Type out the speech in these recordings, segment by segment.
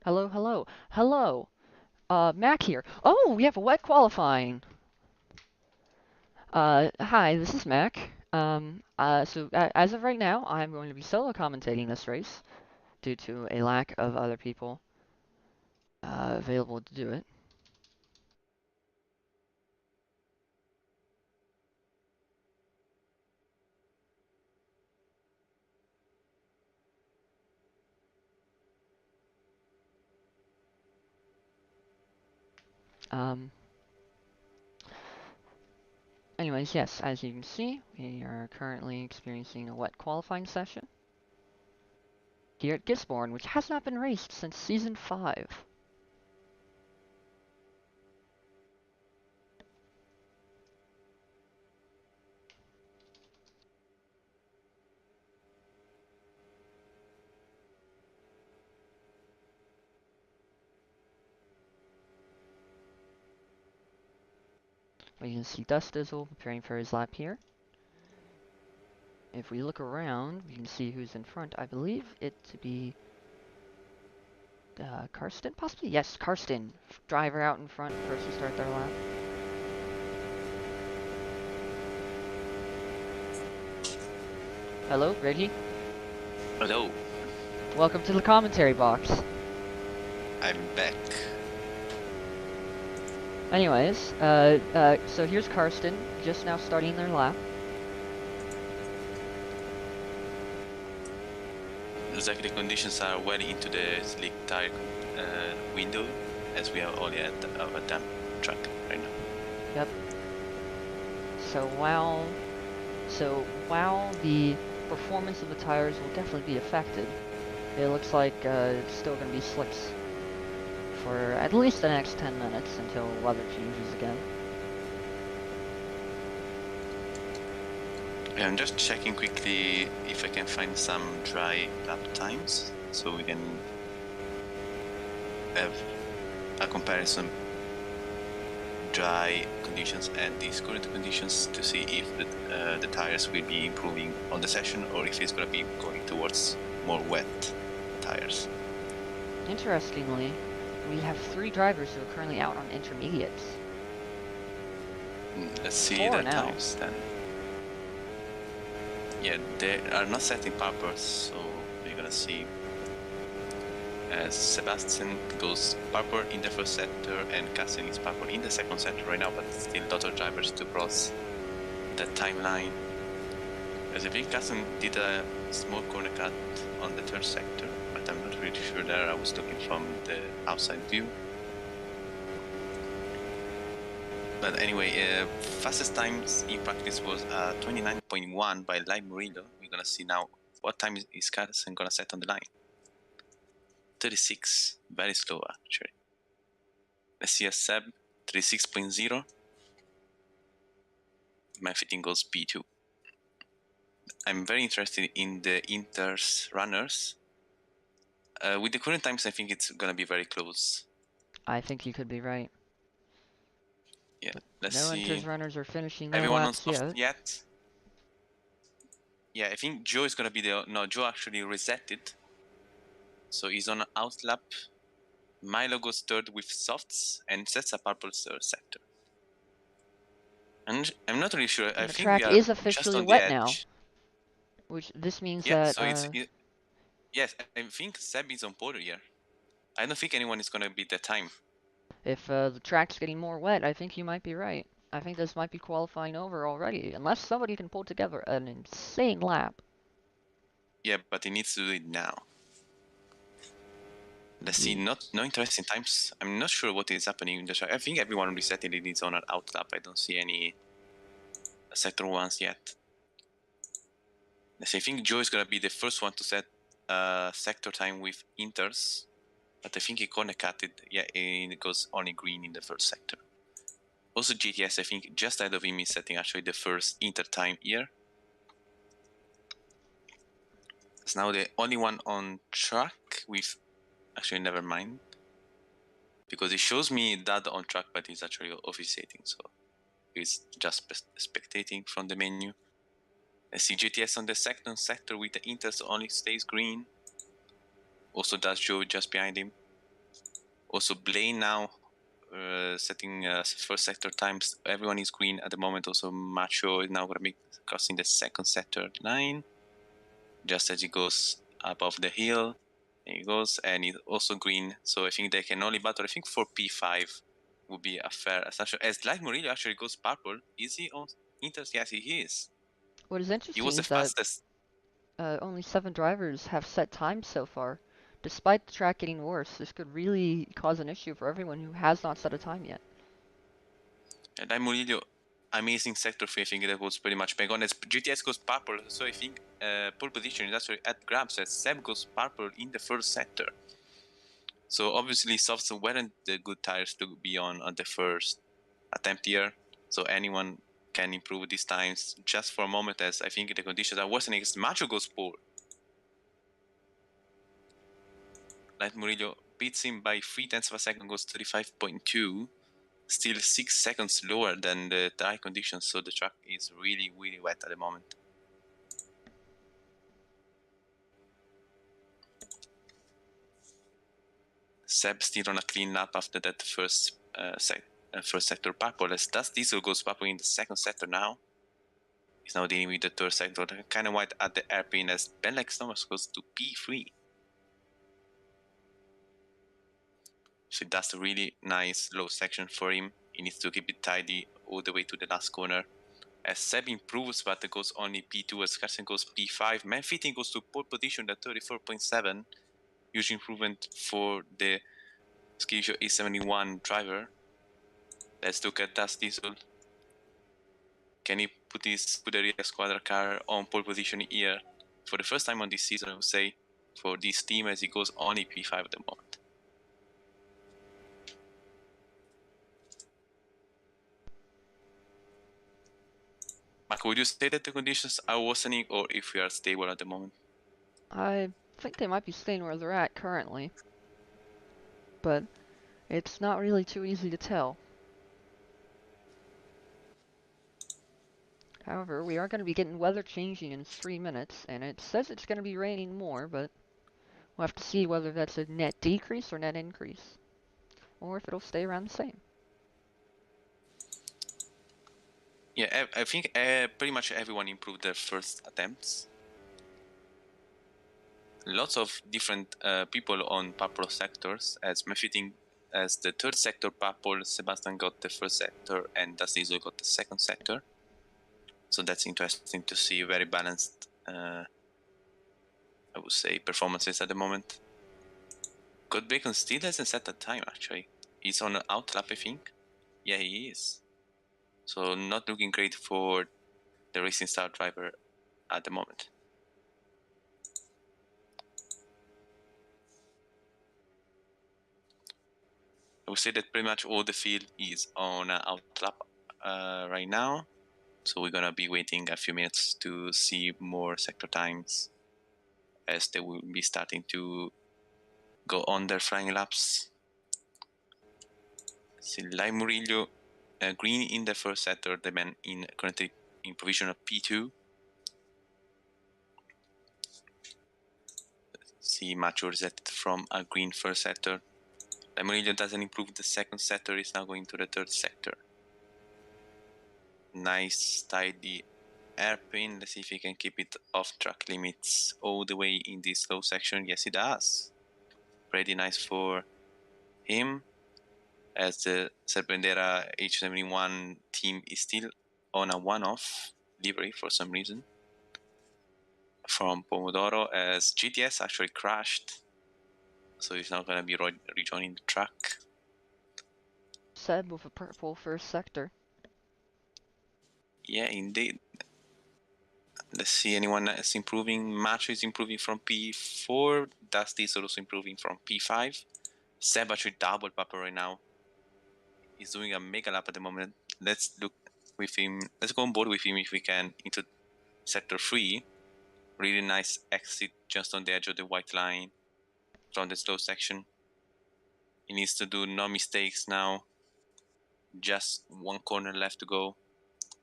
Hello, hello, hello. Mac here. Oh, we have a wet qualifying. Hi, this is Mac. As of right now, I'm going to be solo commentating this race due to a lack of other people available to do it. Um, Anyways, yes, as you can see, we are currently experiencing a wet qualifying session here at Gisborne, which has not been raced since Season 5. We can see Dust Dizzle preparing for his lap here. If we look around, we can see who's in front. I believe it to be Karsten, possibly? Yes, Karsten. Driver out in front first to start their lap. Hello, Reggie. Hello, Welcome to the commentary box. I'm back. Anyways, so here's Karsten, just now starting their lap. Looks like the conditions are well into the slick tire window, as we are only at a damp track right now. Yep. So while the performance of the tires will definitely be affected, it looks like it's still going to be slicks for at least the next 10 minutes until weather changes again. I'm just checking quickly if I can find some dry lap times, so we can have a comparison dry conditions and these current conditions to see if the tires will be improving on the session or if it's going to be going towards more wet tires. Interestingly, we have 3 drivers who are currently out on intermediates. Let's see 4 the now. times then. Yeah, they are not setting purpose, so we're gonna see as Sebastian goes purple in the first sector and Cassian is purple in the second sector right now, but still a lot of drivers to cross that timeline. As I think Cassian did a small corner cut on the third sector, but I'm not really sure there. I was looking from the outside view. But anyway, fastest times in practice was 29.1 by Live Murillo. We're gonna see now what time is Carlsen gonna set on the line. 36, very slow actually. Let's see a Seb, 36.0. My fitting goes P2. I'm very interested in the Inter's runners. With the current times, I think it's gonna be very close. I think you could be right. Yeah, But let's no see. Inter's runners are finishing their Everyone on laps soft yet? Yeah, I think Joe is gonna be the... No, Joe actually resetted. So he's on out lap. Milo goes third with softs and sets a purple third sector. And I'm not really sure. I The think track we are is just officially on the wet edge. now, which this means Yeah, that so yes, I think Seb is on pole here. I don't think anyone is gonna beat that time. if the track's getting more wet, I think you might be right. I think this might be qualifying over already, unless somebody can pull together an insane lap. Yeah, but he needs to do it now. Let's see, no interesting times. I'm not sure what is happening in the track. I think everyone resetting it is on an out lap. I don't see any sector ones yet. Let's see, I think Joe is gonna be the first one to set sector time with Inters. But I think he corner cut it, yeah, and it goes only green in the first sector. Also GTS, I think, just ahead of him is setting actually the first Inter time here. It's now the only one on track with, actually never mind. Because it shows me that on track, but it's actually officiating, so it's just spectating from the menu. Let's see GTS on the second sector with the Inters only stays green. Also does Joe just behind him. Also Blaine now setting first sector times. Everyone is green at the moment. Also Macho is now going to be crossing the second sector line just as he goes above the hill. There he goes, and he's also green. So I think they can only battle. I think for P5 would be a fair assumption. As Light Murillo actually goes purple. Is he on Inters? Yes, he is. What is He interesting was the is that fastest. only 7 drivers have set times so far. Despite the track getting worse, this could really cause an issue for everyone who has not set a time yet. Light Murillo, amazing sector 3. I think that was pretty much bang on. As GTS goes purple, so I think pole position is actually at grabs as Seb goes purple in the first sector. So obviously softs weren't the good tires to be on the first attempt here. So anyone can improve these times just for a moment, as I think the conditions are worsening. Macho goes pole. Light Murillo beats him by 0.3 of a second, goes 35.2. Still 6 seconds lower than the dry conditions, so the track is really, really wet at the moment. Seb still on a clean lap after that first sector purple, as Das Diesel goes purple in the second sector now. He's now dealing with the third sector, kind of wide at the airpin, as Ben Lex Thomas goes to P3. So that's a really nice low section for him. He needs to keep it tidy all the way to the last corner. As Seb improves, but it goes only P2, as Carson goes P5. Manfitting goes to pole position at 34.7. Huge improvement for the Skisho A71 driver. Let's look at Das Diesel. Can he put his Scuderia Squadra car on pole position here for the first time on this season, I would say, for this team, as he goes only P5 at the moment. Marco, would you say that the conditions are worsening, or if we are stable at the moment? I think they might be staying where they're at currently, but it's not really too easy to tell. However, we are going to be getting weather changing in 3 minutes, and it says it's going to be raining more, but we'll have to see whether that's a net decrease or net increase, or if it'll stay around the same. Yeah, I think pretty much everyone improved their first attempts. Lots of different people on purple sectors, as Mefitting as the third sector purple, Sebastian got the first sector, and Das Diesel got the second sector. So that's interesting to see. Very balanced, I would say, performances at the moment. God Bacon still hasn't set a time, actually. He's on an out lap, I think. Yeah, he is. So not looking great for the Racing Star driver at the moment. I would say that pretty much all the field is on an out lap right now. So we're gonna be waiting a few minutes to see more sector times, as they will be starting to go on their flying laps. See Lai Murillo green in the first sector, the man currently in provisional P2. See Macho reset from a green first sector. Lai Murillo doesn't improve the second sector, is now going to the third sector. Nice tidy airpin. Let's see if he can keep it off track limits all the way in this low section. Yes, he does. Pretty nice for him, as the Serpendera H71 team is still on a one-off livery for some reason from Pomodoro, as GTS actually crashed, so he's not going to be rejoining the track. Seb with a purple first sector. Yeah, indeed. Let's see, anyone else improving? Macho is improving from P4. Dusty is also improving from P5. Seb actually double purple right now. He's doing a mega lap at the moment. Let's look with him. Let's go on board with him if we can into sector 3. Really nice exit just on the edge of the white line from the slow section. He needs to do no mistakes now. Just one corner left to go.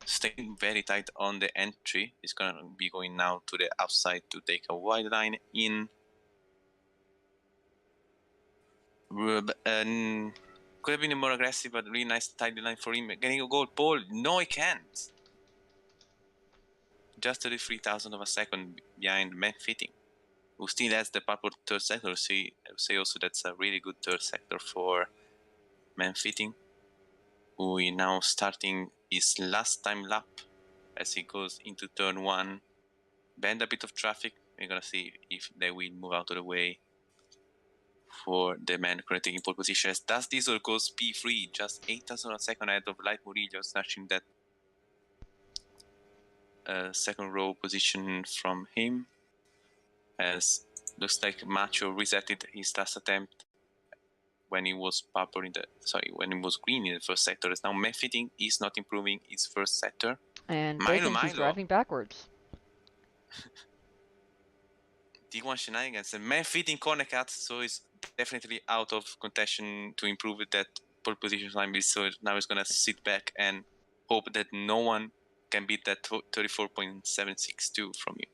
Staying very tight on the entry. He's gonna be going now to the outside to take a wide line in. Could have been more aggressive, but really nice tidy line for him. Getting a gold pole. No, he can't. Just 33,000 of a second behind man fitting, who still has the purple third sector. So I would say also that's a really good third sector for man fitting, who is now starting his last time lap as he goes into turn 1. Bend a bit of traffic. We're gonna see if they will move out of the way for the man currently in pole position. As Das Diesel goes P3, just 8,000 a second ahead of Light Murillo, snatching that second row position from him. As looks like Macho resetted his last attempt when he was purple in the when he was green in the first sector. As now Mefitting is not improving his first sector. And Milo Bacons is driving backwards. D1 shenanigans and Mefitting corner cut, so he's definitely out of contention to improve that pole position time. So now he's gonna sit back and hope that no one can beat that 34.762 from you.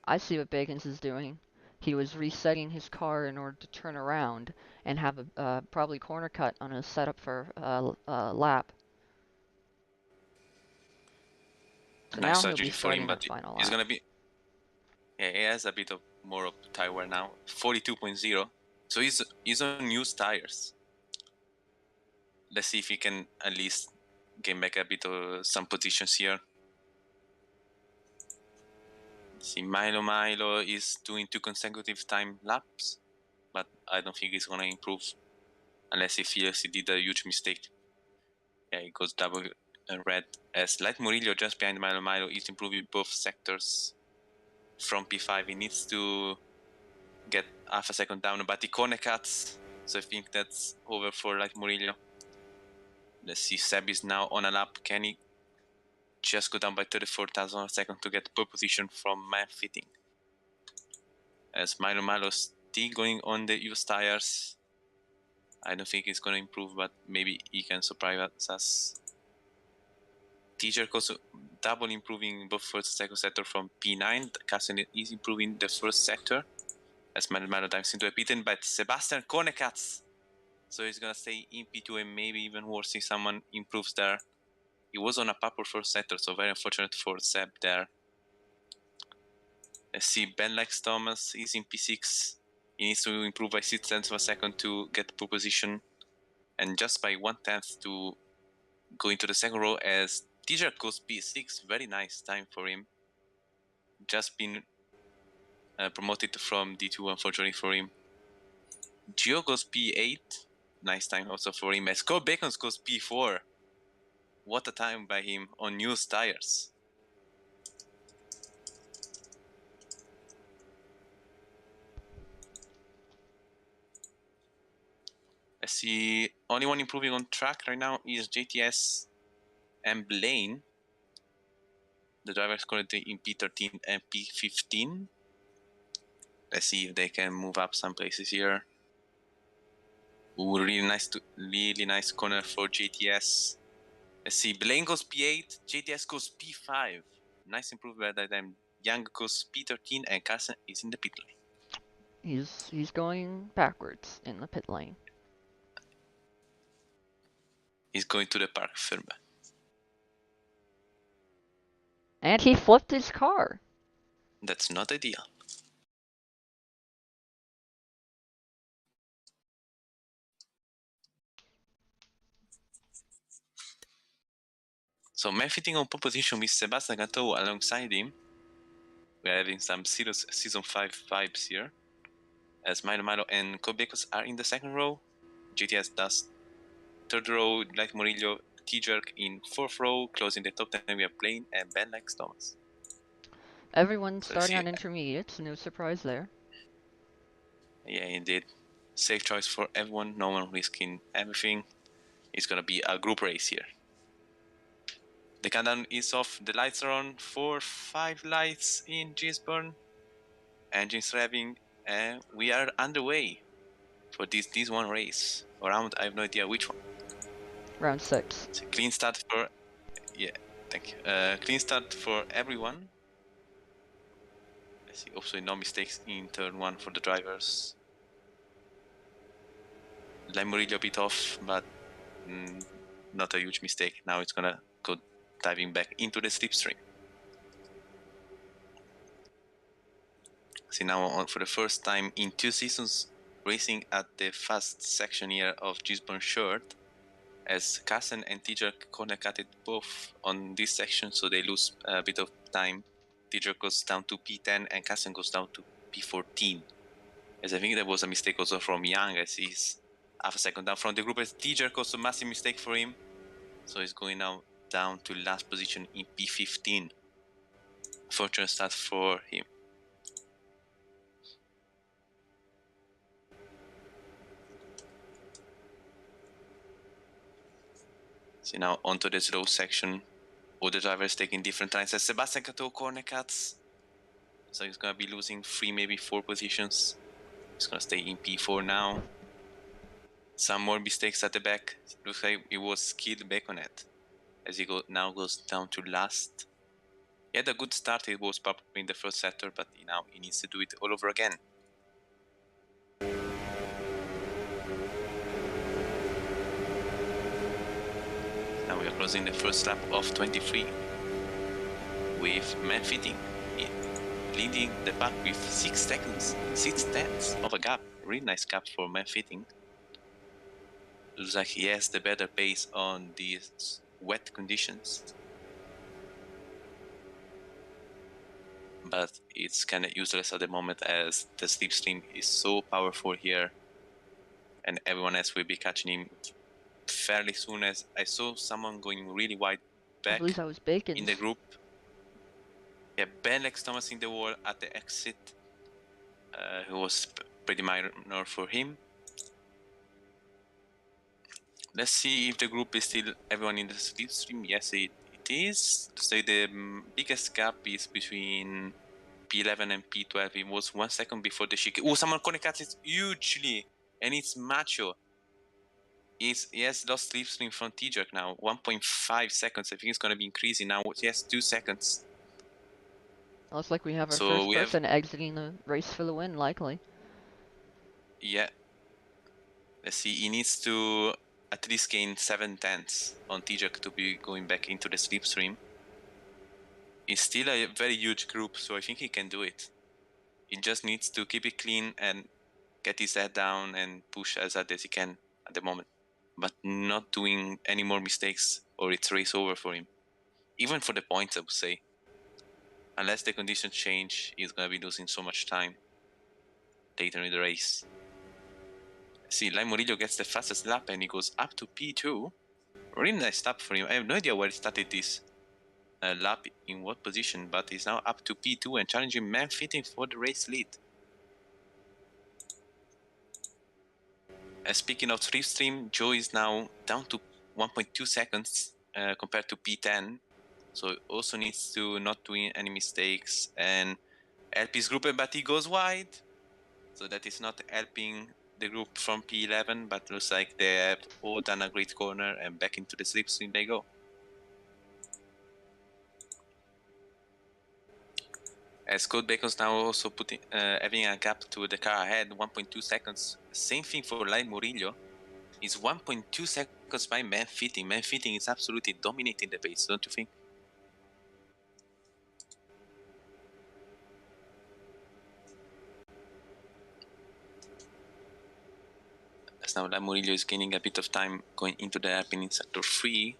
I see what Bacons is doing. He was resetting his car in order to turn around and have a probably corner cut on his setup for a lap. So Nice now he'll be strategy for him, starting but that final he's lap. gonna be. Yeah, he has a bit of more of tire wear now, 42.0. So he's on used tires. Let's see if he can at least gain back a bit of some positions here. See, Milo is doing 2 consecutive time laps, but I don't think he's gonna improve unless he feels he did a huge mistake. Yeah, he goes double red as Light Murillo just behind Milo is improving both sectors from P5. He needs to get half a second down, but the corner cuts, so I think that's over for Light Murillo. Let's see, Seb is now on a lap. Can he just go down by 34,000 a second to get pole position from man fitting? As Milo still going on the used tires. I don't think he's going to improve, but maybe he can surprise us. Teacher also double improving both first and second sector from P9. Carson is improving the first sector as Milo dives into a P10, but Sebastian corner cuts. So he's going to stay in P2 and maybe even worse if someone improves there. He was on a purple first sector, so very unfortunate for Seb there. Let's see, Ben Lex Thomas is in P6. He needs to improve by 6/10 of a second to get pole position, and just by 1/10 to go into the second row as Tijer goes P6. Very nice time for him. Just been promoted from D2, unfortunately for him. Gio goes P8. Nice time also for him. As Cole Bacons goes P4. What a time by him on used tires. I see only one improving on track right now is JTS and Blaine. The drivers currently in P13 and P15. Let's see if they can move up some places here. Ooh, really nice corner for JTS. Let's see, Blaine goes P8, JTS goes P5. Nice improvement by them. Young goes P13 and Carson is in the pit lane. He's going backwards in the pit lane. He's going to the park firma. And he flipped his car. That's not ideal. So Mefitting on pole position with Sebastian Gateau alongside him. We're having some serious season 5 vibes here. As Milo and Kobekos are in the second row. GTS does third row, like Murillo, T-Jerk in fourth row, closing the top 10 we are Blaine and Ben Lex Thomas. Everyone's starting on intermediates, no surprise there. Yeah, indeed. Safe choice for everyone, no one risking everything. It's gonna be a group race here. The countdown is off, the lights are on, 4-5 lights in Gisborne. Engines revving, and we are underway for this one race. Around, I have no idea which one. Round 6. It's a clean start for, yeah, thank you. Clean start for everyone. Let's see, also no mistakes in turn 1 for the drivers. Murillo a bit off, but not a huge mistake. Now it's gonna go diving back into the slipstream. See, now for the first time in 2 seasons, racing at the fast section here of Gisborne Shirt, as Kassen and Tijerk corner cut it both on this section, so they lose a bit of time. Tijerk goes down to P10 and Kassen goes down to P14. As I think that was a mistake also from Young, as he's half a second down from the group. As Tijerk also a massive mistake for him, so he's going now down to last position in P15. Fortunate start for him. So now onto the slow section. All the drivers taking different times. As Sebastian Cato corner cuts, so he's gonna be losing 3, maybe 4 positions. He's gonna stay in P4 now. Some more mistakes at the back. Looks like it was skilled Baconet, as he now goes down to last. He had a good start. It was probably in the first sector, but now he needs to do it all over again. Now we are closing the first lap of 23 with man fitting leading the pack with 6 seconds, 6 tenths of a gap. Really nice gap for man fitting. Looks like he has the better pace on these wet conditions, but it's kind of useless at the moment as the slipstream is so powerful here, and everyone else will be catching him fairly soon. As I saw someone going really wide back, I believe that was Bacon's. In the group. Yeah, Ben Lex Thomas in the wall at the exit. It was pretty minor for him. Let's see if the group is still everyone in the slipstream. Yes, it is. So the biggest gap is between P11 and P12. It was 1 second before the chicane. Oh, someone connects it hugely, and it's Macho. He has lost slipstream from T-Jerk now. 1.5 seconds. I think it's going to be increasing now. He has 2 seconds. Looks like we have our first person exiting the race for the win, likely. Yeah. Let's see. He needs to at least gain 7 tenths on T-Jerk to be going back into the slipstream. It's still a very huge group, so I think he can do it. He just needs to keep it clean and get his head down and push as hard as he can at the moment, but not doing any more mistakes or it's race over for him. Even for the points, I would say. Unless the conditions change, he's going to be losing so much time later in the race. See, Lai Murillo gets the fastest lap and he goes up to P2. Really nice lap for him. I have no idea where he started this lap, in what position, but he's now up to P2 and challenging man fitting for the race lead. Speaking of slipstream, Joe is now down to 1.2 seconds compared to P10. So also needs to not doing any mistakes and help his group, but he goes wide. So that is not helping the group from P11, but looks like they have all done a great corner and back into the slipstream they go. As Code Bacon's now also putting having a gap to the car ahead, 1.2 seconds. Same thing for Lai Murillo. It's 1.2 seconds by Man Fitting. Man Fitting is absolutely dominating the pace, don't you think? As now Lai Murillo is gaining a bit of time going into the hairpin in sector 3.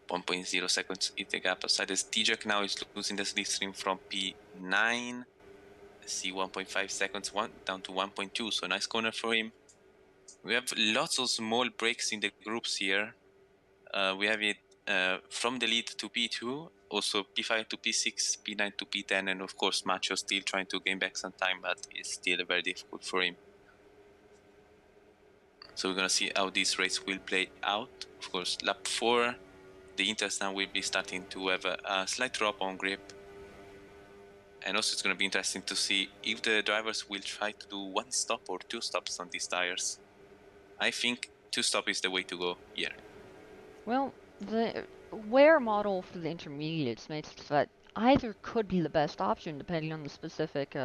1.0 seconds is the gap aside as T-Jack now is losing the slipstream from P9. See 1.5 seconds, down to 1.2, so nice corner for him. We have lots of small breaks in the groups here. We have it from the lead to P2, also P5 to P6, P9 to P10, and of course Macho still trying to gain back some time, but it's still very difficult for him. So we're gonna see how this race will play out. Of course, lap 4, the Inters now will be starting to have a slight drop on grip. And also it's going to be interesting to see if the drivers will try to do 1 stop or 2 stops on these tires. I think 2 stop is the way to go here. Well, the wear model for the intermediates makes that either could be the best option depending on the specific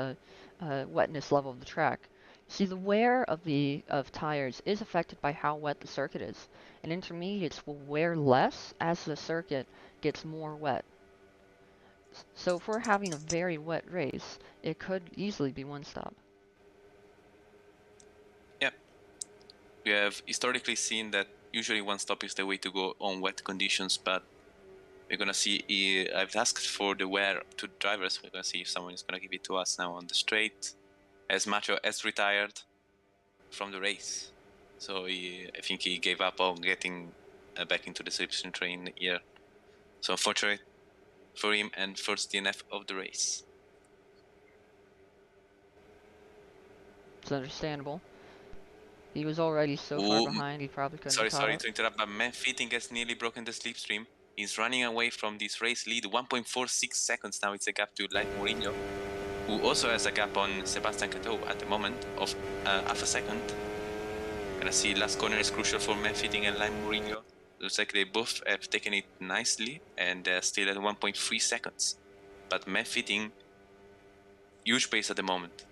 wetness level of the track. See, the wear of tires is affected by how wet the circuit is, and intermediates will wear less as the circuit gets more wet. So if we're having a very wet race, it could easily be one stop. Yeah, we have historically seen that usually one stop is the way to go on wet conditions, but we're gonna see. I've asked for the wear to drivers. We're gonna see if someone is gonna give it to us now on the straight. As Macho has retired from the race, so I think he gave up on getting back into the slipstream train here. So unfortunate for him and first DNF of the race. It's understandable. He was already so far Ooh, behind, he probably couldn't have caught sorry up. to interrupt, but man Fitting has nearly broken the slipstream. He's running away from this race lead. 1.46 seconds now. It's a gap to Light Mourinho, who also has a gap on Sebastian Cateau at the moment of half a second. Gonna see last corner is crucial for man Fitting and Light Mourinho. Looks like they both have taken it nicely and still at 1.3 seconds. But man Fitting, huge pace at the moment.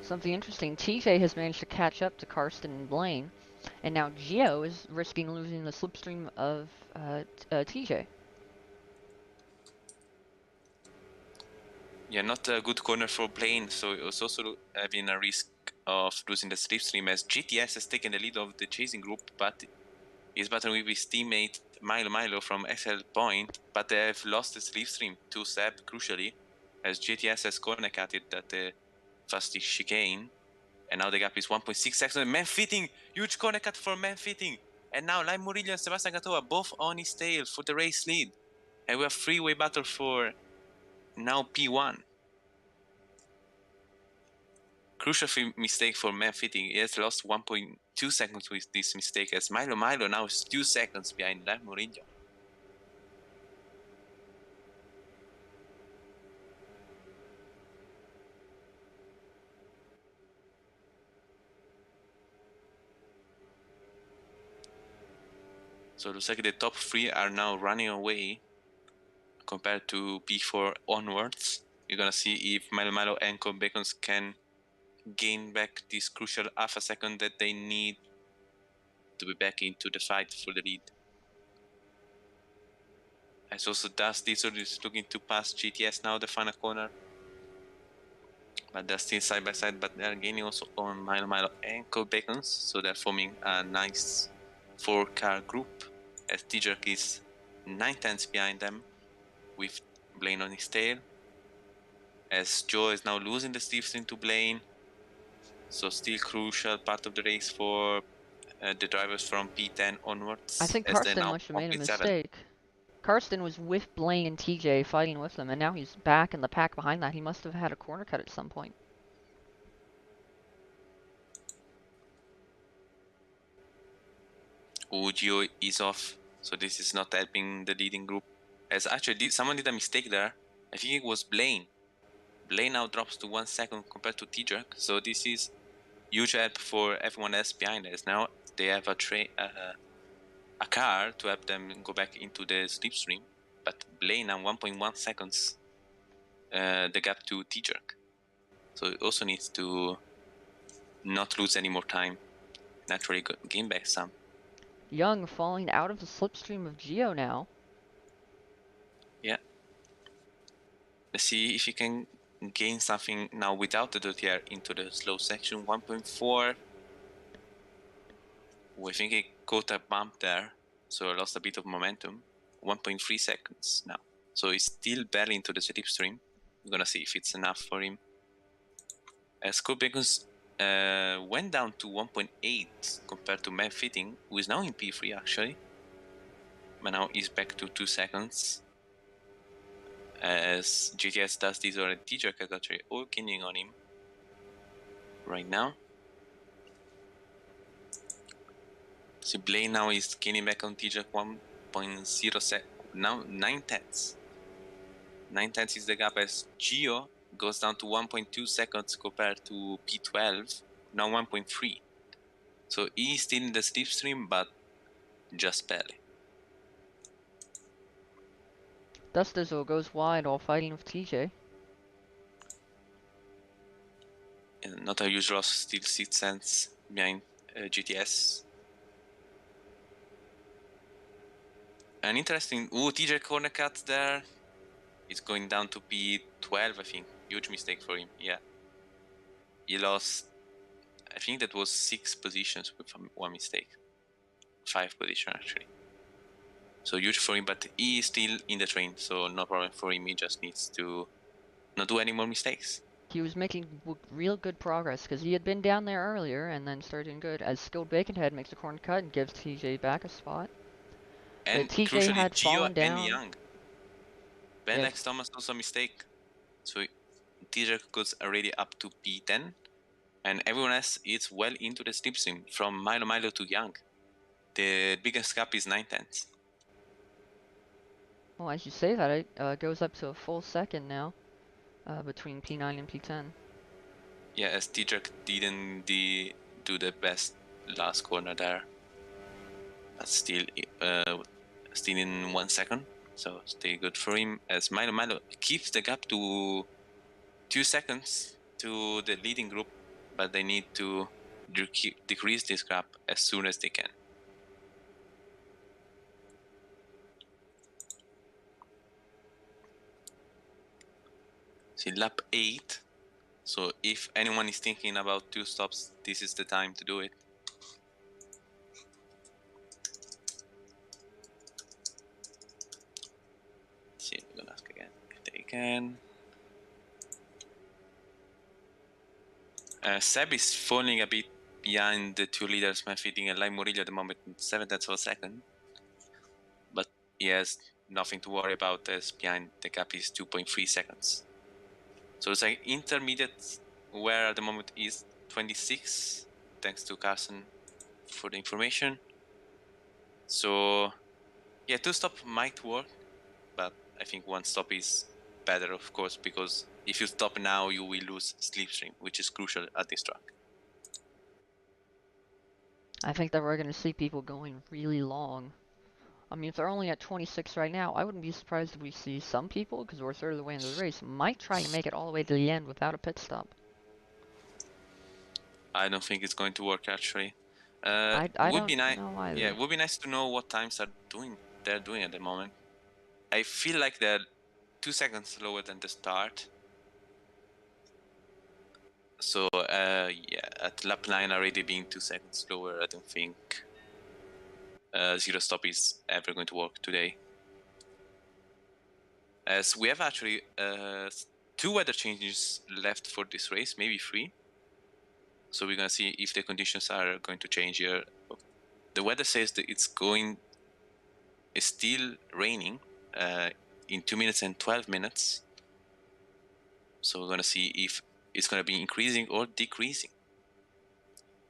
Something interesting, TJ has managed to catch up to Karsten and Blaine, and now Gio is risking losing the slipstream of TJ. Yeah, not a good corner for Blaine, so it was also having a risk of losing the slipstream as GTS has taken the lead of the chasing group, but he's battling with his teammate Milo from SL Point, but they have lost the slipstream to Seb, crucially, as GTS has corner cutted at the fastest chicane, and now the gap is 1.6 seconds. Man Fitting, huge corner cut for Man Fitting, and now Lime Murillo and Sebastian Gatoa both on his tail for the race lead, and we have freeway battle for now P1. Crucial mistake for Man Fitting. He has lost 1.2 seconds with this mistake, as Milo now is 2 seconds behind Lime Murillo. So it looks like the top three are now running away compared to P4 onwards. You're gonna see if Milo and Bacons can gain back this crucial half a second that they need to be back into the fight for the lead. As also Dust Diesel is looking to pass GTS now, the final corner. But they're still side by side, but they're gaining also on Milo and Bacons, so they're forming a nice 4-car group as T-Jerk is 9 tenths behind them with Blaine on his tail. As Joe is now losing the slipstream to Blaine, so still crucial part of the race for the drivers from P10 I onwards think as they're Karsten now must have on made a P7. mistake. Karsten was with Blaine and TJ fighting with them, and now he's back in the pack behind that. He must have had a corner cut at some point. Gio is off, so this is not helping the leading group. As actually someone did a mistake there. I think it was Blaine. Blaine now drops to 1 second compared to T-Jerk, so this is huge help for everyone else behind us. Now they have a car to help them go back into the slipstream, but Blaine now 1.1 seconds the gap to T-Jerk. So it also needs to not lose any more time, naturally gain back some. Young falling out of the slipstream of Gio now. Yeah. Let's see if he can gain something now without the dirty air into the slow section. 1.4. I think he caught a bump there, so I lost a bit of momentum. 1.3 seconds now. So he's still barely into the slipstream. We're gonna see if it's enough for him. Scott Bacons went down to 1.8 compared to Matt Fitting, who is now in P3 actually. But now he's back to 2 seconds. As GTS does this already, TJ is actually all gaining on him right now. So Blaine now is gaining back on TJ 1.0 now 9 tenths. 9 tenths is the gap as Gio goes down to 1.2 seconds compared to P12, now 1.3. So he's still in the slipstream, but just barely. Dustizzle goes wide while fighting with TJ. Not a huge loss, still 6 cents behind GTS. An interesting, TJ corner cut there. It's going down to P12, I think. Huge mistake for him, yeah. He lost, I think that was 6 positions with one mistake. 5 positions actually. So huge for him, but he is still in the train, so no problem for him. He just needs to not do any more mistakes. He was making real good progress because he had been down there earlier and then started doing good. As Skilled Baconhead makes a corner cut and gives TJ back a spot. And But TJ crucially, had Gio fallen and down. Young. Ben X Thomas also a mistake. So TJ goes already up to P10. And everyone else is well into the slipstream from Milo to Young. The biggest gap is 9 tenths. Well, as you say that, it goes up to a full second now between P9 and P10. Yeah, as TJ didn't do the best last corner there. But still in 1 second. So stay good for him as Milo keeps the gap to 2 seconds to the leading group, but they need to decrease this gap as soon as they can. See, lap 8. So if anyone is thinking about 2 stops, this is the time to do it. Let's see, I'm gonna ask again if they can. Seb is falling a bit behind the 2 leaders, Manfredini and Lai Murillo at the moment, 7 tenths of a second. But he has nothing to worry about as behind the gap is 2.3 seconds. So it's like intermediate where at the moment is 26, thanks to Carson for the information. So yeah, 2 stop might work, but I think 1 stop is better, of course, because if you stop now, you will lose slipstream, which is crucial at this track. I think that we're going to see people going really long. I mean, if they're only at 26 right now, I wouldn't be surprised if we see some people, because we're a third of the way into the race, might try to make it all the way to the end without a pit stop. I don't think it's going to work actually. I would be nice. know either. Yeah, it would be nice to know what times they're doing at the moment. I feel like they're 2 seconds slower than the start. So yeah, at lap 9 already being 2 seconds slower, I don't think 0 stop is ever going to work today. As we have actually 2 weather changes left for this race, maybe 3. So we're gonna see if the conditions are going to change here. The weather says that it's still raining in 2 minutes and 12 minutes. So we're gonna see if it's gonna be increasing or decreasing.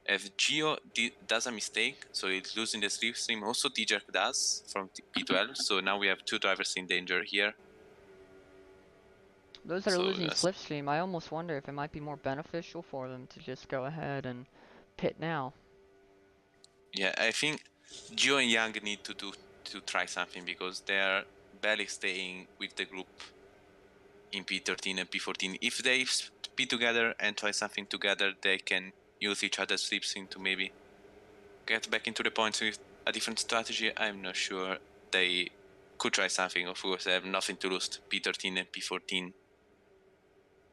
If Gio does a mistake, so it's losing the slipstream, also TJ does from P12. So now we have 2 drivers in danger here. Those that are losing slipstream, I almost wonder if it might be more beneficial for them to just go ahead and pit now. Yeah, I think Gio and Young need to try something because they are barely staying with the group in P13 and P14. If they pit together and try something together, they can use each other's slipstream to maybe get back into the points with a different strategy. I'm not sure. They could try something. Of course, they have nothing to lose to P13 and P14.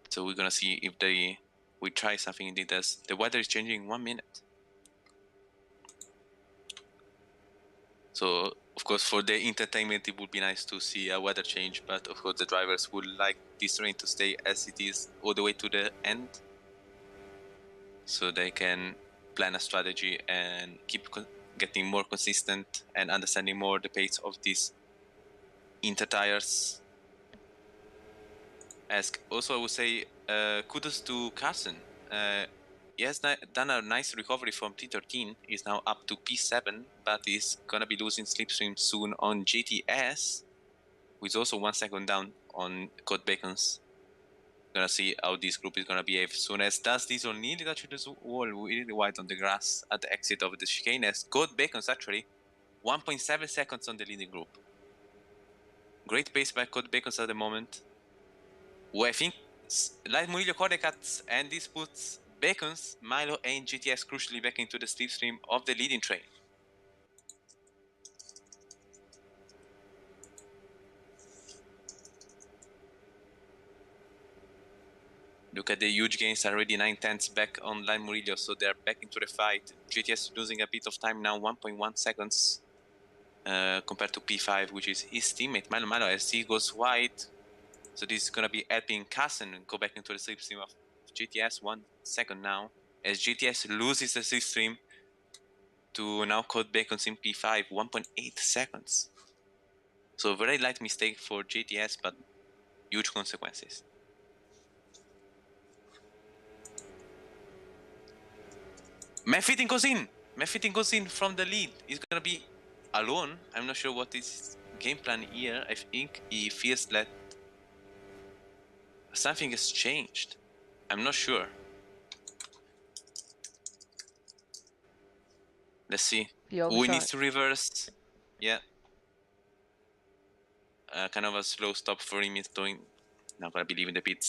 So we're gonna see if we try something indeed as the weather is changing in 1 minute. So of course for the entertainment it would be nice to see a weather change, but of course the drivers would like this rain to stay as it is all the way to the end, so they can plan a strategy and keep getting more consistent and understanding more the pace of these inter tires. As also I would say kudos to Carson. He has done a nice recovery from T13. He's now up to P7, but he's gonna be losing slipstream soon on GTS, who is also 1 second down on Code Bacon's. Gonna see how this group is gonna behave soon as does Diesel nearly touch the wall really wide on the grass at the exit of the chicane as Code Bacon's actually 1.7 seconds on the leading group. Great pace by Code Bacon's at the moment. Who I think Light Murillo corner cuts and this puts Bacons, Milo, and GTS crucially back into the slipstream of the leading train. Look at the huge gains, already 9/10 back on Line Murillo, so they're back into the fight. GTS losing a bit of time now, 1.1 seconds compared to P5, which is his teammate Milo Milo, as he goes wide. So this is gonna be helping Kassen go back into the slipstream of GTS. 1 second now, as GTS loses the slipstream to now Code Bacons in P5, 1.8 seconds. So very light mistake for GTS, but huge consequences. Mefitting goes in. Mefitting goes in from the lead. He's gonna be alone. I'm not sure what his game plan here. I think he feels that something has changed. I'm not sure. Let's see. He Who overshot. needs to reverse? Yeah. Kind of a slow stop for him. He's doing. Not gonna be leaving the pits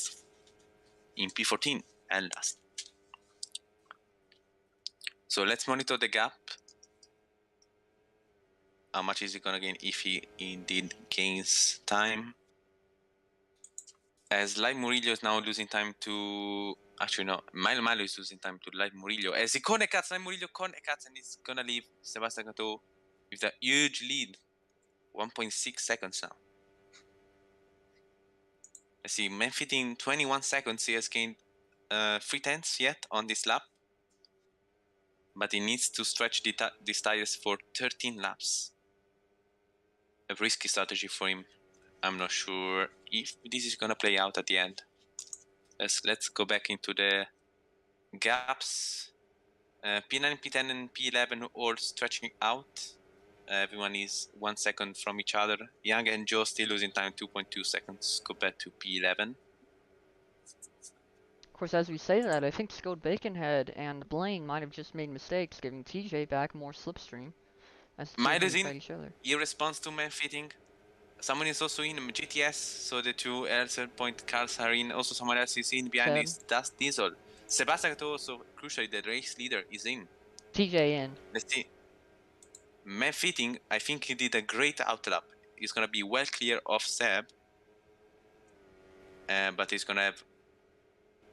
in P14 and last. So let's monitor the gap. How much is he gonna gain if he indeed gains time? As Light Murillo is now losing time to... Actually, no. Milo is losing time to Light Murillo. As he corner cuts, Light Murillo corner cuts, and he's gonna leave Sebastian Cato with a huge lead. 1.6 seconds now. Let's see. Memphis in 21 seconds. He has gained 3/10 yet on this lap. But he needs to stretch these tires for 13 laps. A risky strategy for him. I'm not sure if this is gonna play out at the end. Let's go back into the gaps. P9, P10, and P11 all stretching out. Everyone is 1 second from each other. Young and Joe still losing time, 2.2 seconds compared to P11. Of course, as we say that, I think Scode Baconhead and Blaine might have just made mistakes, giving TJ back more slipstream as the two of Miles them in, fight each other. he responds to man fitting. Someone is also in GTS, so the two elsewhere point cars are in. Also, someone else is in behind is Dust Diesel. Sebastian Cato, also crucially, the race leader, is in. TJ in. Let's see. Man fitting, I think he did a great outlap. He's gonna be well clear of Seb, but he's gonna have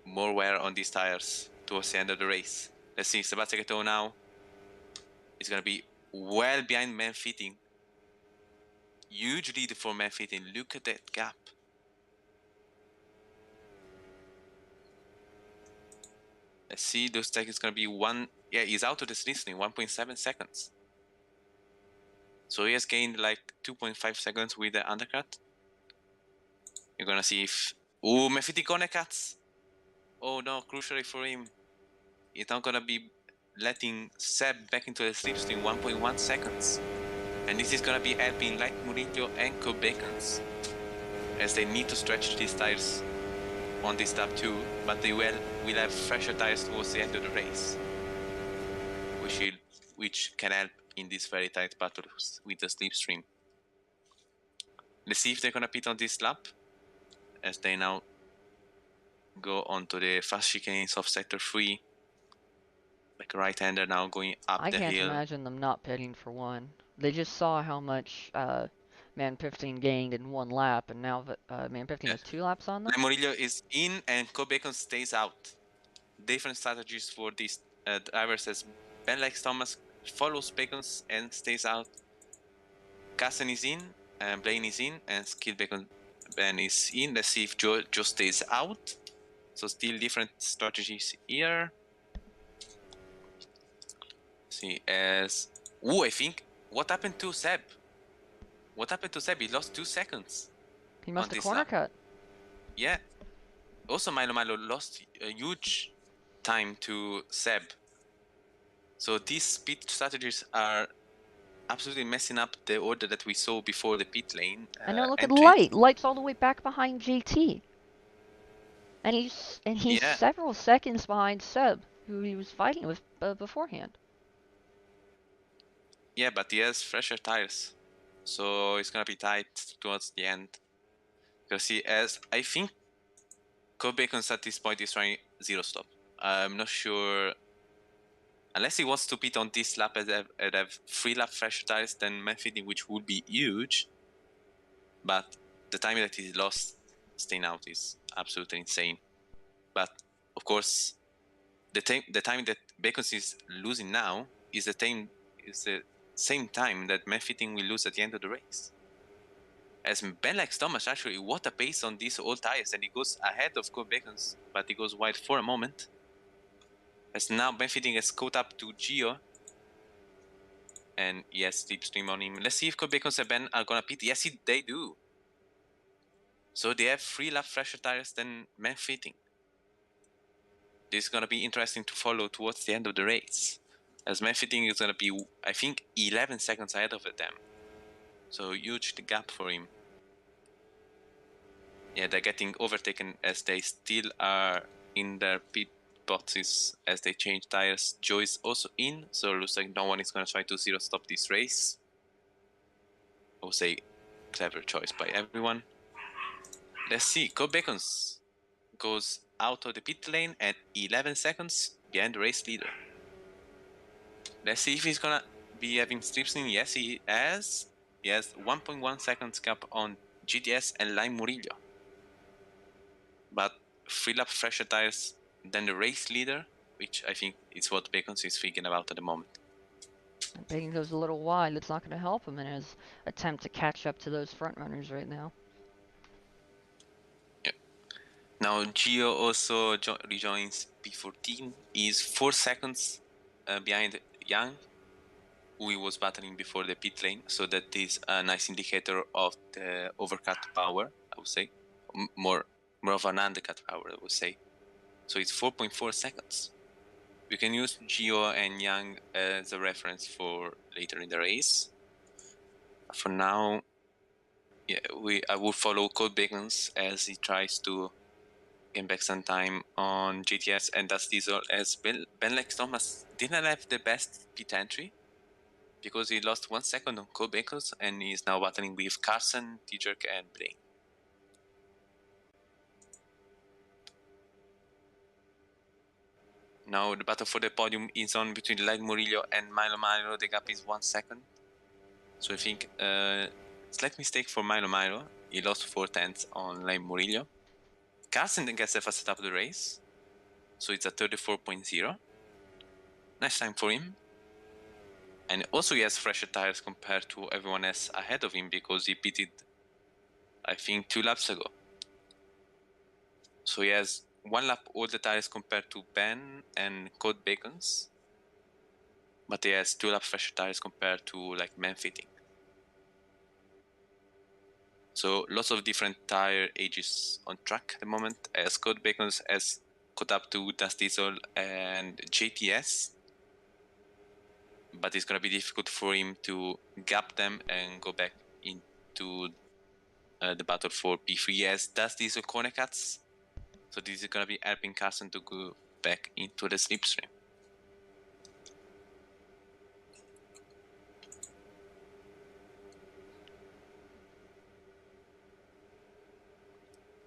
more wear on these tires towards the end of the race. Let's see, Sebastian Cato now is gonna be well behind man fitting. Huge lead for man fitting. Look at that gap. Let's see, looks like it's gonna be one. Yeah, he's out of this listening, 1.7 seconds. So he has gained like 2.5 seconds with the undercut. You're gonna see if... Oh, Mefiti corner cuts. Oh no, crucially for him. He's not gonna be letting Seb back into the slipstream, 1.1 seconds. And this is gonna be helping Light Murillo and Bacons, as they need to stretch these tires on this lap too, but they will have fresher tires towards the end of the race, which can help in these very tight battles with the slipstream. Let's see if they're gonna pit on this lap, as they now go onto the fast chicanes of Sector 3. Like a right-hander now going up the hill. I can't imagine them not pitting for one. They just saw how much Man 15 gained in one lap, and now Man 15 has 2 laps on them. Murillo is in and Bacon stays out. Different strategies for these drivers, as Ben likes Thomas follows Bacons and stays out. Kassen is in, and Blaine is in, and Skill Bacon Ben is in. Let's see if Joe stays out. So still different strategies here. See, as... Ooh, I think... What happened to Seb? What happened to Seb? He lost 2 seconds. He must have corner cut. Yeah. Also, Milo lost a huge time to Seb. So these pit strategies are absolutely messing up the order that we saw before the pit lane. And now look at Light. Light's all the way back behind JT. And he's several seconds behind Seb, who he was fighting with beforehand. Yeah, but he has fresher tires, so it's gonna be tight towards the end. Because he has, I think, Bacons at this point is trying 0 stop. I'm not sure. Unless he wants to pit on this lap and have 3 lap fresher tires, then man fitting, which would be huge. But the time that he lost staying out is absolutely insane. But of course, the time that Bacons is losing now is the same time that man fitting will lose at the end of the race. As Ben likes Thomas, actually, what a pace on these old tires, and he goes ahead of Cole Bacons, but he goes wide for a moment. As now Ben Fitting has caught up to Gio, and yes, slipstream on him. Let's see if Cole Bacons and Ben are gonna pit. Yes, they do. So they have 3 lap fresher tires than Ben Fitting. This is gonna be interesting to follow towards the end of the race, as Man Fitting is gonna be, I think, 11 seconds ahead of them. So huge the gap for him. Yeah, they're getting overtaken as they still are in their pit boxes as they change tires. Joe is also in, so it looks like no one is going to try to zero stop this race. I would say clever choice by everyone. Let's see, Cole Bacons goes out of the pit lane at 11 seconds behind the race leader. Let's see if he's going to be having slipstream. Yes, he has. He has 1.1 seconds gap on GTS and Lime Murillo. But 3 lap fresher tires than the race leader, which I think is what Bacons is thinking about at the moment. Bacon goes a little wide. It's not going to help him in his attempt to catch up to those front runners right now. Yeah. Now Gio also rejoins P14. He's 4 seconds behind Yang, who he was battling before the pit lane. So that is a nice indicator of the overcut power, I would say. More of an undercut power, I would say. So it's 4.4 seconds. We can use Gio and Yang as a reference for later in the race. For now, yeah, I will follow Cole Bacons as he tries to gain back some time on GTS and Dust Diesel, as Ben Lex Thomas didn't have the best pit entry because he lost 1 second on Cole Bacons and he's now battling with Carson, T-Jerk and Blaine. Now the battle for the podium is on between Light Murillo and Milo Milo. The gap is 1 second. So I think slight mistake for Milo Milo. He lost 4 tenths on Light Murillo. Carson then gets the fastest up of the race. So it's a 34.0. Nice time for him. And also he has fresher tires compared to everyone else ahead of him because he pitted, I think, 2 laps ago. So he has 1 lap older tires compared to Ben and Code Bacons. But he has 2 lap fresher tires compared to like Man Fitting. So lots of different tire ages on track at the moment, as Code Bacons has caught up to Dust Diesel and JTS. But it's going to be difficult for him to gap them and go back into the battle for P3 as Dust Diesel corner cuts. So this is going to be helping Carson to go back into the slipstream.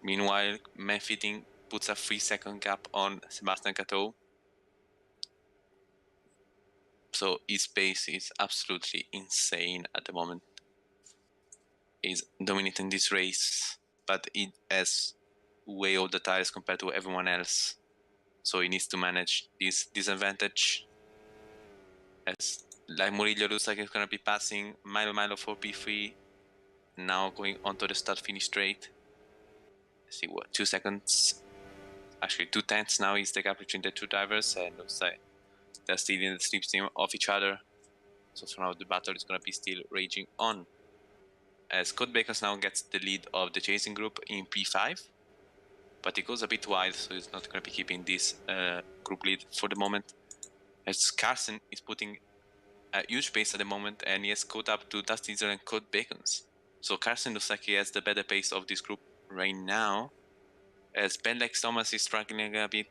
Meanwhile, Man Fitting puts a 3-second gap on Sebastian Cateau. So his pace is absolutely insane at the moment. He's dominating this race, but it has way older tires compared to everyone else. So he needs to manage this disadvantage. As like Murillo looks like he's going to be passing Milo for P3. Now going onto the start-finish straight. Let's see what, 2 seconds. Actually 2 tenths now is the gap between the two drivers, and looks like they're still in the slipstream of each other. So for now the battle is going to be still raging on. As Code Bacons now gets the lead of the chasing group in P5. But he goes a bit wide, so he's not going to be keeping this group lead for the moment. As Carson is putting a huge pace at the moment, and he has caught up to Dust Diesel and Code Bacons. So Carson looks like he has the better pace of this group right now. As Ben Lex Thomas is struggling a bit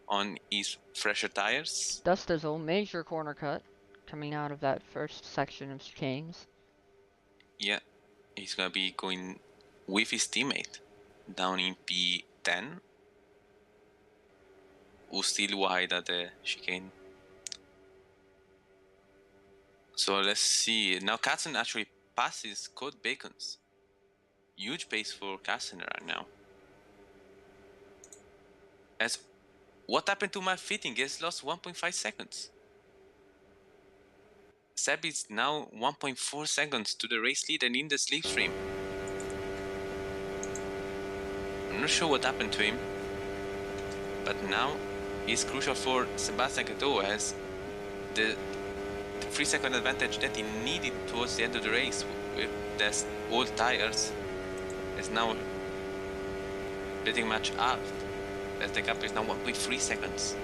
on his fresher tires. Dust Diesel, major corner cut coming out of that first section of chicanes. Yeah, he's going to be going with his teammate down in P10. was still wide at the chicane. So let's see. Now Katzen actually passes Code Bacons. Huge pace for Katzen right now. As what happened to my fitting? He has lost 1.5 seconds. Seb is now 1.4 seconds to the race lead and in the slipstream. I'm not sure what happened to him, but now it's crucial for Sebastian Cato as the 3-second advantage that he needed towards the end of the race with the old tires is now pretty much halved, as the gap is now 1.3 seconds.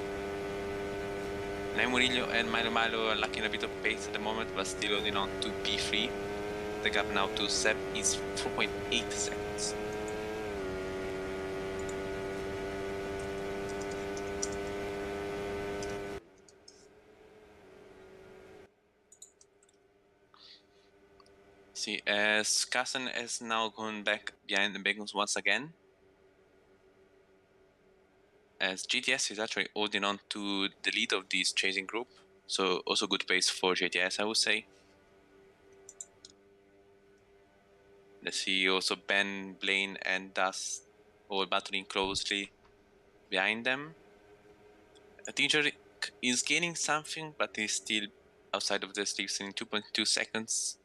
Murillo and Milo are lacking a bit of pace at the moment, but still holding on to P3. The gap now to Seb is 4.8 seconds. See, as Carson has now gone back behind the Bacons once again, as GTS is actually holding on to the lead of this chasing group, so also good pace for GTS, I would say. Let's see also Ben, Blaine, and Dust all battling closely behind them. Teacher is gaining something, but is still outside of the sleeves in 2.2 seconds.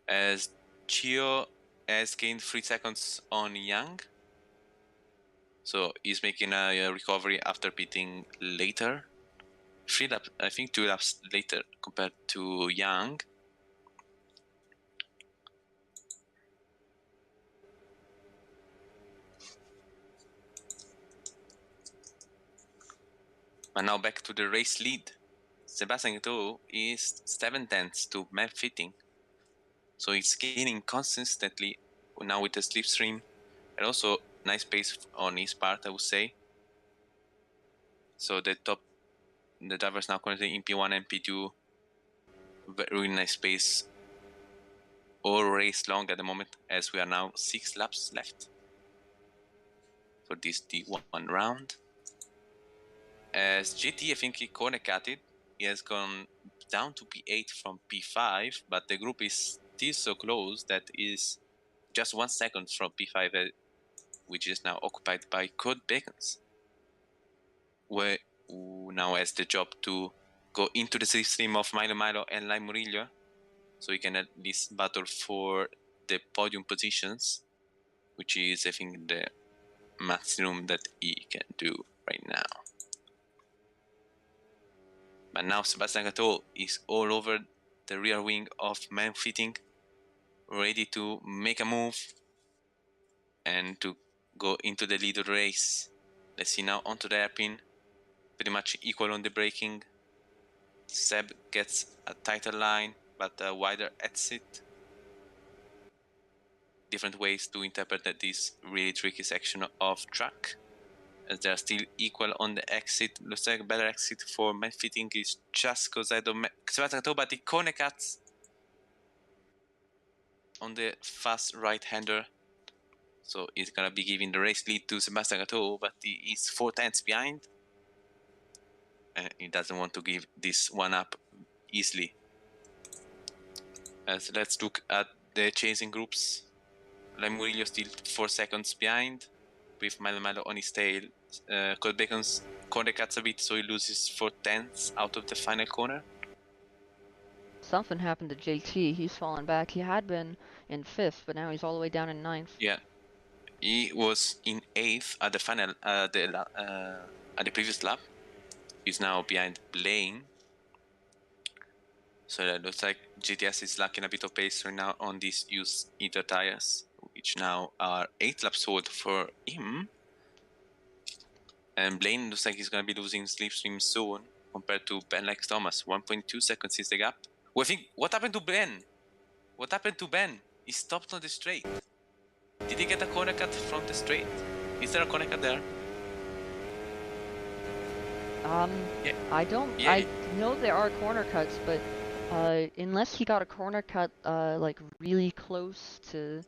As Chio has gained 3 seconds on Yang, so he's making a recovery after pitting later. 3 laps, I think 2 laps later compared to Yang. But now back to the race lead. Sebastian Vettel is 7 tenths to Matt Fitting. So he's gaining consistently now with the slipstream, and also nice pace on his part, I would say. So the drivers now currently in P1 and P2, very nice pace all race long at the moment, as we are now 6 laps left for this D1 round. As GT, I think he corner cutted. He has gone down to P8 from P5, but the group is still so close that is just 1 second from P5, which is now occupied by Code Bacons, who now has the job to go into the slipstream of Milo and Lai Murillo, so he can at least battle for the podium positions, which is, I think, the maximum that he can do right now. But now Sebastian Gatto is all over the rear wing of Man Fitting, ready to make a move and to go into the lead of the race. Let's see now onto the hairpin, pretty much equal on the braking. Seb gets a tighter line, but a wider exit. Different ways to interpret this really tricky section of track, as they are still equal on the exit. Looks like a better exit for Man Fitting is just because I don't but the corner cuts on the fast right-hander, so he's gonna be giving the race lead to Sebastian Gatto, but he is 4 tenths behind, and he doesn't want to give this one up easily. So let's look at the chasing groups. Murillo still 4 seconds behind, with Milo on his tail. Code Bacon's corner cuts a bit, so he loses 4 tenths out of the final corner. Something happened to JT. He's fallen back. He had been in 5th, but now he's all the way down in 9th. Yeah, he was in 8th at the final, at the previous lap. He's now behind Blaine. So that looks like GTS is lacking a bit of pace right now on these used Inter tires, which now are 8 laps old for him. And Blaine looks like he's going to be losing slipstream soon compared to Ben Lex Thomas. 1.2 seconds is the gap. Well, I think, what happened to Ben? What happened to Ben? He stopped on the straight. Did he get a corner cut from the straight? Is there a corner cut there? Yeah. I don't. Yeah. I know there are corner cuts, but unless he got a corner cut like really close to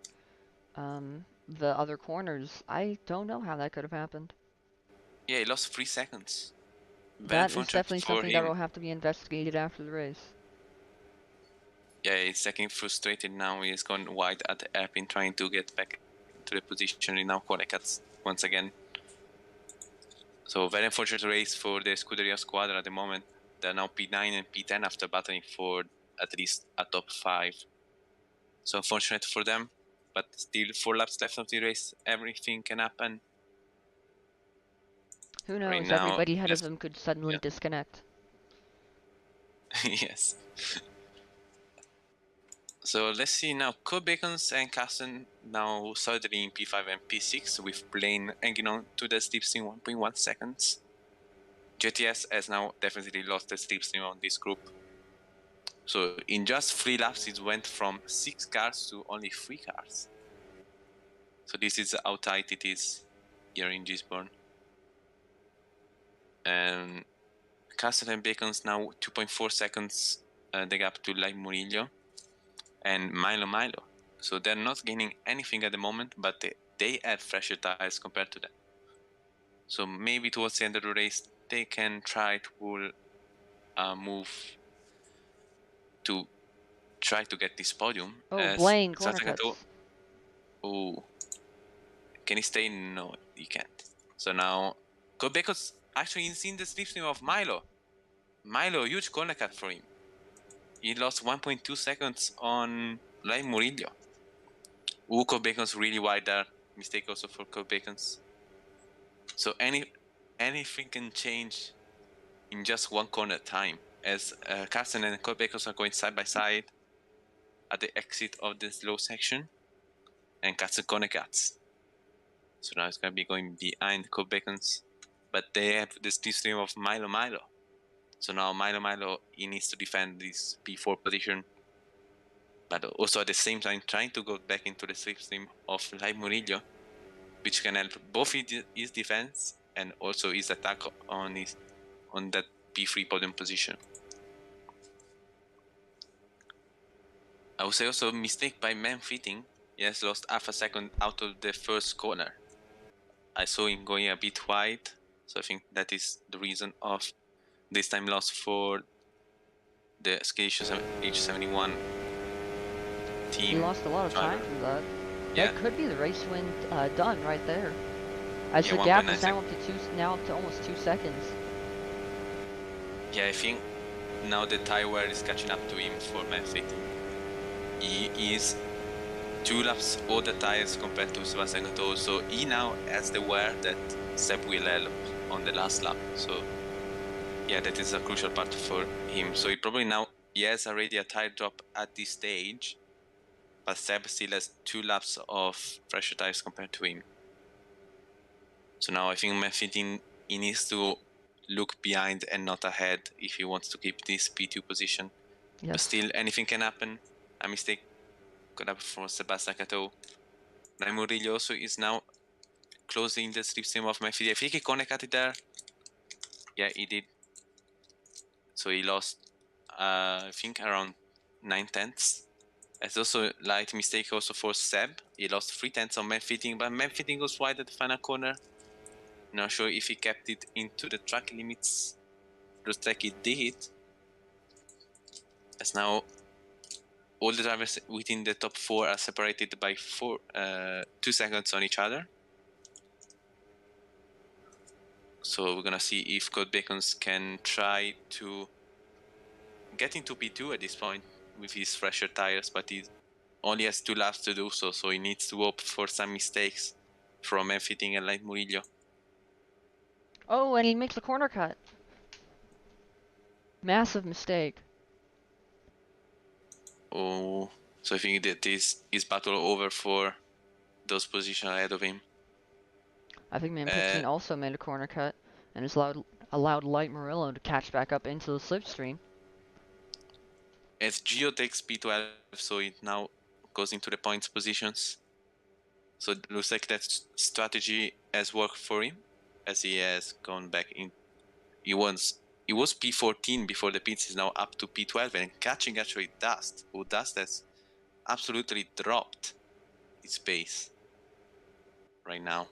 the other corners, I don't know how that could have happened. Yeah, he lost 3 seconds. Very That is unfortunate definitely for something that him. will have to be investigated after the race. Yeah, he's getting frustrated now. He's gone wide at the airpin, trying to get back to the position. He now collects once again. So very unfortunate race for the Scuderia squadra at the moment. They're now P9 and P10 after battling for at least a top 5. So unfortunate for them, but still 4 laps left of the race. Everything can happen. Who Right knows? now, Everybody ahead of them could suddenly disconnect. yes. So let's see now. Code Bacons and Carson now solidly in P5 and P6 with Blaine hanging on to the slipstream 1.1 seconds. JTS has now definitely lost the slipstream on this group. So in just 3 laps, it went from 6 cars to only 3 cars. So this is how tight it is here in Gisborne. And Castle and Bacon's now 2.4 seconds the gap to Light Murillo and Milo. So they're not gaining anything at the moment, but they have fresher tires compared to them. So maybe towards the end of the race, they can try to move to try to get this podium. Oh, As Blaine, corner Sasakato, cuts. oh, can he stay? No, he can't. So now, Kobeko's actually in the slipstream of Milo. Milo, huge corner cut for him. He lost 1.2 seconds on Light Murillo. Uko Bacon's really wide there. Mistake also for Cole Bacon's. So anything can change in just one corner at a time. As Carson and Cole Bacons are going side by side at the exit of this low section, and Carson corner cuts. So now it's gonna be going behind Cole Bacons, but they have this stream of Milo. So now Milo he needs to defend this P4 position, but also at the same time trying to go back into the slipstream of Light Murillo, which can help both his defense and also his attack on that P3 podium position. I would say also a mistake by man fitting. He has lost half a second out of the first corner. I saw him going a bit wide, so I think that is the reason of this time loss for the H71 team. He lost a lot of time from that. That could be the race win done right there. As the gap is now up to almost 2 seconds. Yeah, I think now the tire wear is catching up to him for man fitting. He is 2 laps older tires compared to Sebastian Gatto, so he now has the wear that Seb will help on the last lap. So yeah, that is a crucial part for him. So he has already a tire drop at this stage, but Seb still has 2 laps of fresher tires compared to him. So now I think Mefitting, he needs to look behind and not ahead if he wants to keep this P2 position. Yes. But still, anything can happen. A mistake could happen for Sebastian Cato. Murillo also is now closing the slipstream of Mefitting. I think he connected there. Yeah, he did. So he lost, I think, around 9/10. It's also a light mistake also for Seb. He lost 3/10 on Mefitting, but Mefitting goes wide at the final corner. Not sure if he kept it into the track limits. Looks like he did. As now all the drivers within the top 4 are separated by 2 seconds on each other. So we're gonna see if Code Bacons can try to get into P2 at this point with his fresher tires, but he only has 2 laps to do so, so he needs to hope for some mistakes from Fitting and Light Murillo. Oh, and he makes a corner cut. Massive mistake. Oh, so I think that is battle over for those positions ahead of him. I think Man 15 also made a corner cut and has allowed Light Murillo to catch back up into the slipstream. As Gio takes P12, so it now goes into the points positions. So it looks like that strategy has worked for him, as he has gone back in. He was P14 before the pits, is now up to P12 and catching actually Dust, who Dust has absolutely dropped its pace right now.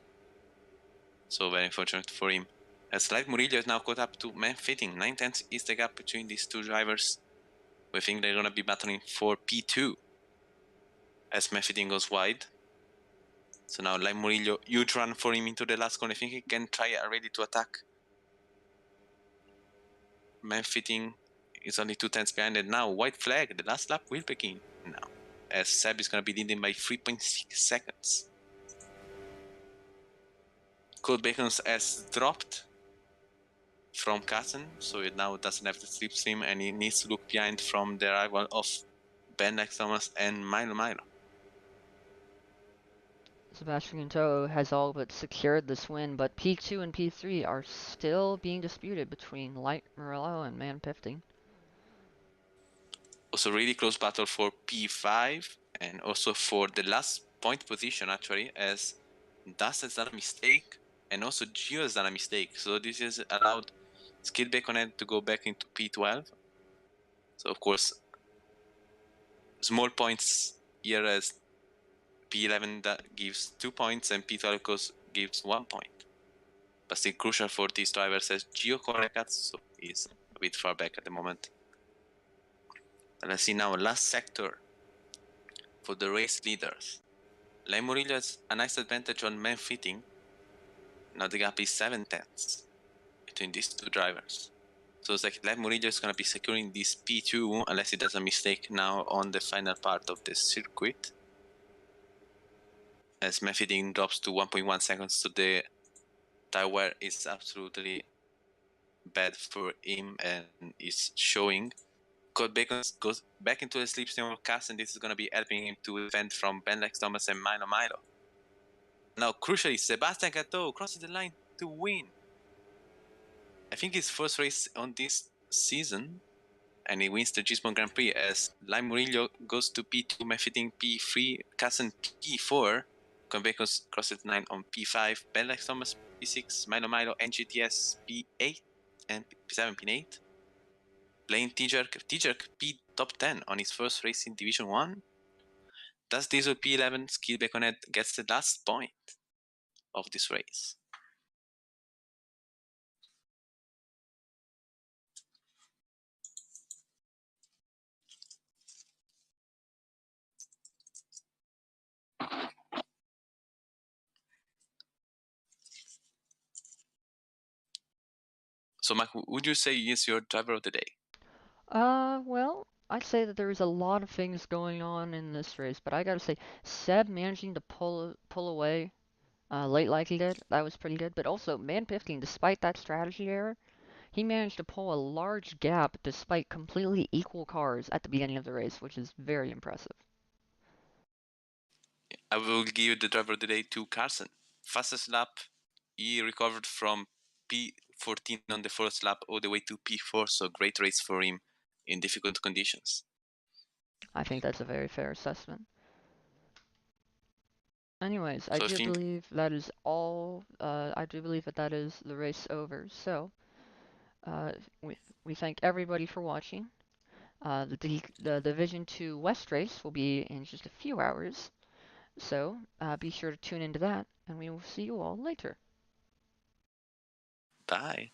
So very unfortunate for him. As Light Murillo is now caught up to Man Fitting. 9 tenths is the gap between these two drivers. We think they're gonna be battling for P2 as Man Fitting goes wide. So now Light Murillo, huge run for him into the last corner. I think he can try already to attack. Man Fitting is only 2 tenths behind, and now white flag. The last lap will begin now, as Seb is gonna be leading by 3.6 seconds. Cole Bacons has dropped from Carson, so it now doesn't have the slipstream, and he needs to look behind from the arrival of Ben Thomas and Milo. Sebastian Coe has all but secured this win, but P2 and P3 are still being disputed between Light Murillo and Man Pifting. Also really close battle for P5 and also for the last point position actually, as Dust has done a mistake and also Gio has done a mistake. So this has allowed Skid Baconet to go back into P12. So of course, small points here as P11 that gives 2 points and P12 gives 1 point. But still crucial for these drivers as Gio Korekat so is a bit far back at the moment. And let's see now last sector for the race leaders. Lai Murillo has a nice advantage on Man Fitting. Now the gap is 7 tenths between these two drivers. So it's like Lai Murillo is going to be securing this P2 unless he does a mistake now on the final part of the circuit. As Man Fitting drops to 1.1 seconds, so the tire wear is absolutely bad for him and is showing. Cole Bacon goes back into the slipstream of Cass, and this is going to be helping him to defend from Ben Thomas and Milo. Now, crucially, Sebastian Cateau crosses the line to win. I think his first race on this season, and he wins the Gisbon Grand Prix as Lai Murillo goes to P2, Mefitting P3, Kassen P4, Convecos crosses the line on P5, Ben Thomas P6, Milo, NGTS P8, and P7 P8. Playing T-Jerk P top 10 on his first race in Division 1. Thus Diesel P11 Skill Baconet gets the last point of this race. So Mike, would you say he is your driver of the day? Well, I'd say that there's a lot of things going on in this race, but I gotta say, Seb managing to pull away late like he did, that was pretty good. But also, Man Pifting, despite that strategy error, he managed to pull a large gap despite completely equal cars at the beginning of the race, which is very impressive. I will give the driver of the day to Carson. Fastest lap, he recovered from P14 on the first lap all the way to P4, so great race for him in difficult conditions. I think that's a very fair assessment. Anyways, I So do believe that is all. I do believe that that is the race over. So, uh, we thank everybody for watching. The Division 2 West race will be in just a few hours, so be sure to tune into that, and we will see you all later. Bye.